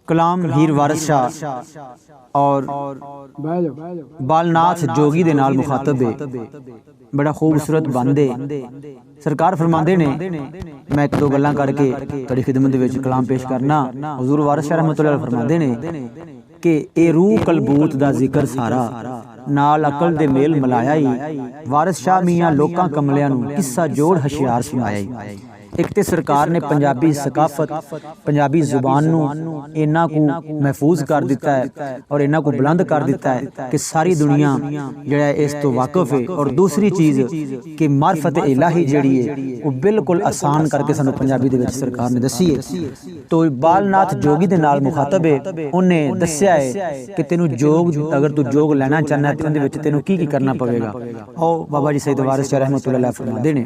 कलाम हीर वारिस शाह और बालनाथ जोगी दे नाल मुखातब है। बड़ा खूबसूरत बंद है। सरकार फरमांदे ने, मैं एक दो गल्लां करके तुहाडी खिदमत विच कलाम पेश करना। हुजूर वारिस शाह रहमतुल्लाह अलैह फरमांदे ने कि ए रूह कलबूत दा जिक्र सारा नाल अकल दे मेल मिलाया ही वारिस शाह मियाँ लोकां कमलियां नूं किस्सा जोड़ हशियार सुनाया ही। एक तो सरकार ने पंजाबी सकाफत पंजाबी जुबान नूं इन्ना को महफूज कर दिता है और इन्ना को बुलंद कर दिता है कि सारी दुनिया जिहड़ा इस तो वाकफ है। और दूसरी चीज़ कि मार्फत इलाही जिहड़ी है वो बिल्कुल आसान करके सानू पंजाबी दे विच सरकार ने दसी है। तो बालनाथ जोगी दे नाल मुखातब है, उन्हें दस्या है कि तेनू जोग अगर तू जोग लेना चाहना है तो उहदे विच तेनू की करना पवेगा। आओ बाबा जी सैयद वारिस शाह रहमतुल्लाह अलैह फरमांदे ने,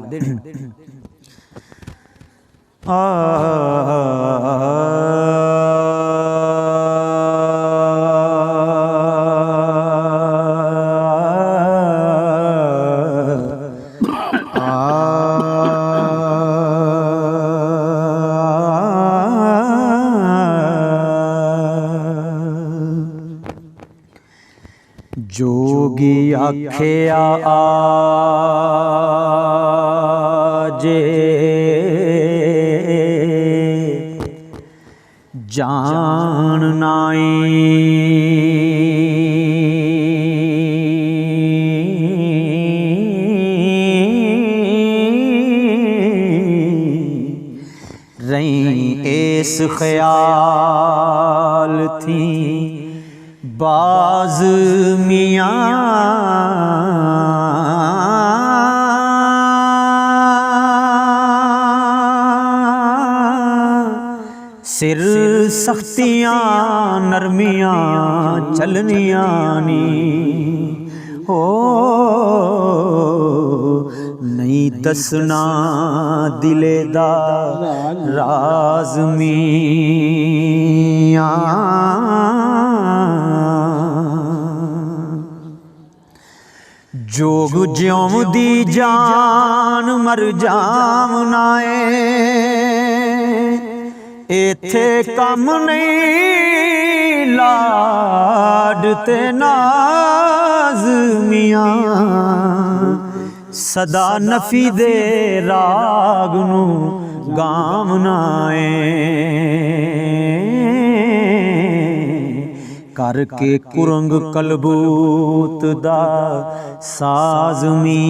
जोगी आख्या आजे जान नाई रही इस ख्याल थी बाज मियाँ सिर सख्तियाँ नरमियाँ चलनियाँ नी हो नहीं दसना दिले दा राज मियाँ जोग ज्यों दी जान मर जाम नाए इथे कम नहीं लाड ते नाज मियाँ सदा नफी दे राग नू गाम नाए करके कुरंग कलबूत दा साज मियाँ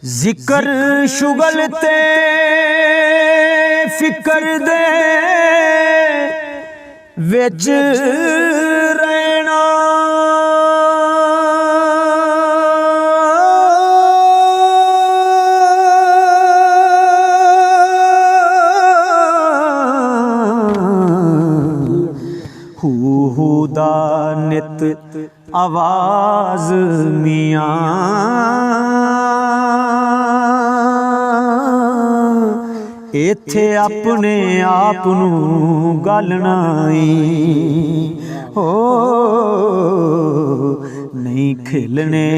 जिक्र शुगल ते फिकर दे विच रहना हू दा नित आवाज मियाँ इथे अपने आप नूं गल नाई हो नहीं खिलने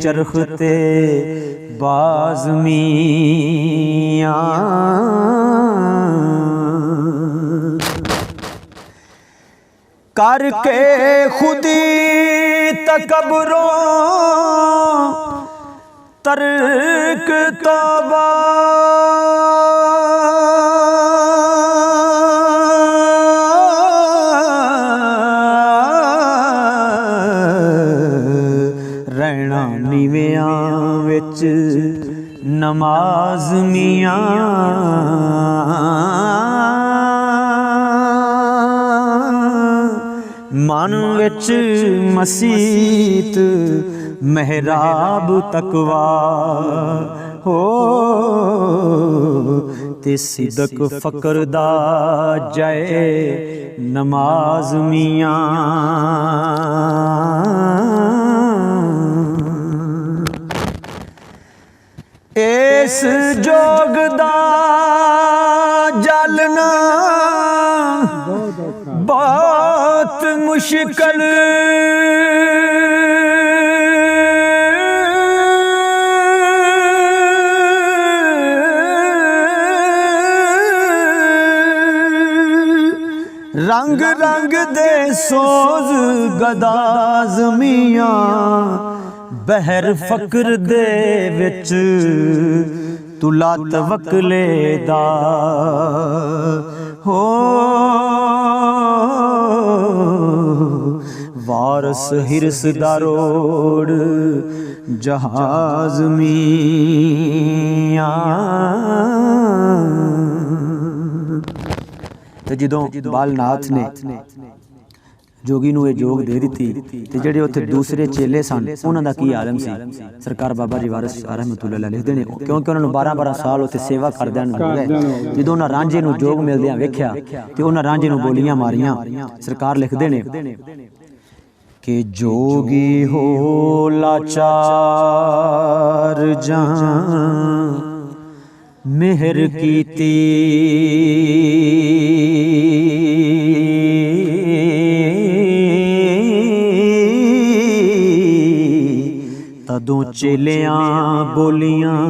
चरख ते बाज मियाँ करके खुदी तकबरों तर्क तौबा रहना नीवियां विच नमाज मियाँ मन विच मसीत महराब तकवा हो ते सिदक फकर दा जाए नमाज मियाँ इस जोग दा जलना बहुत मुश्किल रंग रंग दे सोज गदाज मियां बहर फकर दे विच तुला तवक्ले दा हो वारस हिरस दा रोड़ जहाज मियां। ते जदों बालनाथ ने जोगी नूं ये जोग दे दित्ती ते जिहड़े उत्थे दूसरे चेले सन उन्हां दा की आलम सी। सरकार बाबा जी वारिस रहमतुल्लाह अलैह लिखदे ने क्योंकि उन्हां नूं 12-12 साल उत्थे सेवा करदिआं नूं हो गए। जदों उन्हां रांझे नूं जोग मिलदिआं वेख्या ते उन्हां रांझे नूं गोलियां मारियां। सरकार लिखदे ने कि जोगी हो लाचार जां मेहर कीती तदों चेलियां बोलियां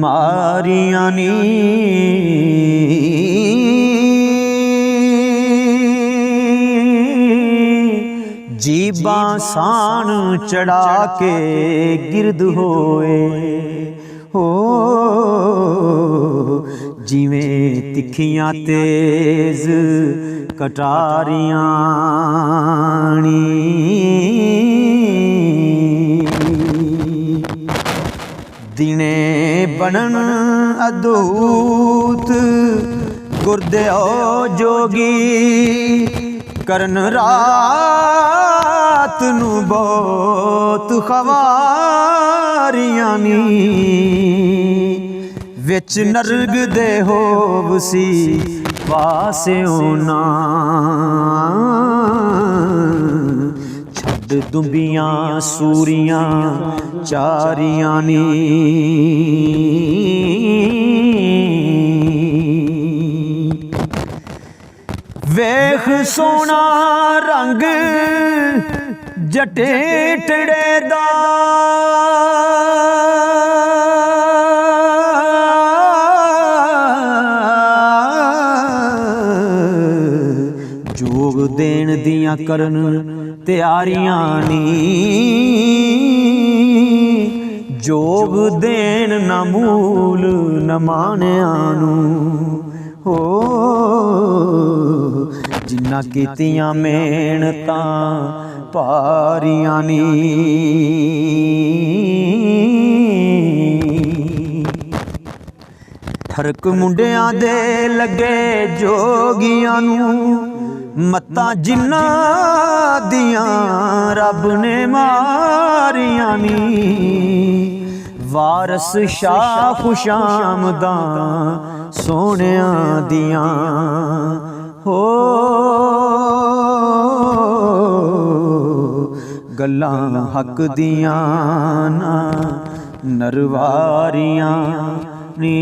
मारियां नी जीबां सान चढ़ा के गिरद होए हो जिवें तिखियां तेज कटारियां नी। दिने बनन अदूत गुरदे ओ जोगी करन रात नू बहुत खवारियां नी विच नरग दे होवसी पासियों ना छड़ दुंबियां सूरियां चारियां नी। वेख सोना रंग जटेटड़े दा जोग देण दियां करन तैयारियां नी जोग देण ना मूल न मानियां नू हो जिन्ना कीतियां मेहनतां पारियां नी। फर्क मुंडियां दे लगे जोगियां नू मत्तां जिन्ना दियां रब ने मारियां नी वारस शाह खुशामदां सोहणियां दियां हो गल्लां हक दियां ना नरवारियां नी।